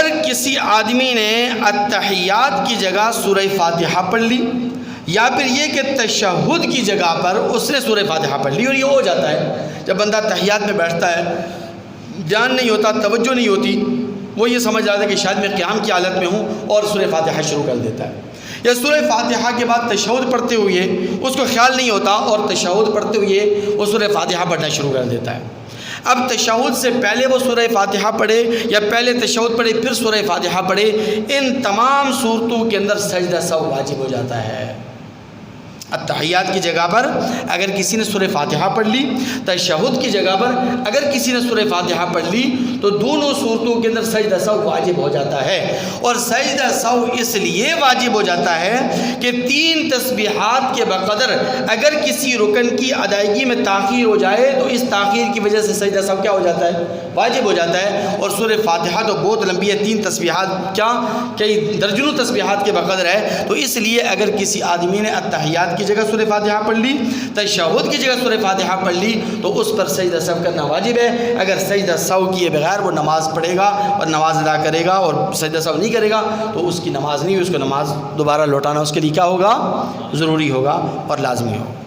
اگر کسی آدمی نے التحیات کی جگہ سورہ فاتحہ پڑھ لی، یا پھر یہ کہ تشہد کی جگہ پر اس نے سورہ فاتحہ پڑھ لی، اور یہ ہو جاتا ہے جب بندہ تحیات میں بیٹھتا ہے، دھیان نہیں ہوتا، توجہ نہیں ہوتی، وہ یہ سمجھ رہا ہے کہ شاید میں قیام کی حالت میں ہوں، اور سورہ فاتحہ شروع کر دیتا ہے، یا سورہ فاتحہ کے بعد تشہد پڑھتے ہوئے اس کو خیال نہیں ہوتا اور تشہد پڑھتے ہوئے وہ سورہ فاتحہ پڑھنا شروع کر دیتا ہے۔ اب تشہد سے پہلے وہ سورہ فاتحہ پڑھے یا پہلے تشہد پڑھے پھر سورہ فاتحہ پڑھے، ان تمام صورتوں کے اندر سجدہ سہو واجب ہو جاتا ہے۔ التحیات کی جگہ پر اگر کسی نے سورہ فاتحہ پڑھ لی، تشہد کی جگہ پر اگر کسی نے سورہ فاتحہ پڑھ لی، تو دونوں صورتوں کے اندر سجدہ سہو واجب ہو جاتا ہے۔ اور سجدہ سہو اس لیے واجب ہو جاتا ہے کہ 3 تسبیحات کے بقدر اگر کسی رکن کی ادائیگی میں تاخیر ہو جائے تو اس تاخیر کی وجہ سے سجدہ سہو کیا ہو جاتا ہے؟ واجب ہو جاتا ہے۔ اور سورہ فاتحہ تو بہت لمبی ہے، 3 تسبیحات کیا کئی درجنوں تسبیحات کے بقدر ہے، تو اس لیے اگر کسی آدمی نے التحیات کی جگہ سورہ فاتحہ پڑھ لی، تشہد کی جگہ سورہ فاتحہ پڑھ لی، تو اس پر سجدہ سہو کرنا واجب ہے۔ اگر سجدہ سہو کیے بغیر وہ نماز پڑھے گا اور نماز ادا کرے گا اور سجدہ سہو نہیں کرے گا تو اس کی نماز نہیں، اس کو نماز دوبارہ لوٹانا اس کے لیے کیا ہوگا؟ ضروری ہوگا اور لازمی ہوگا۔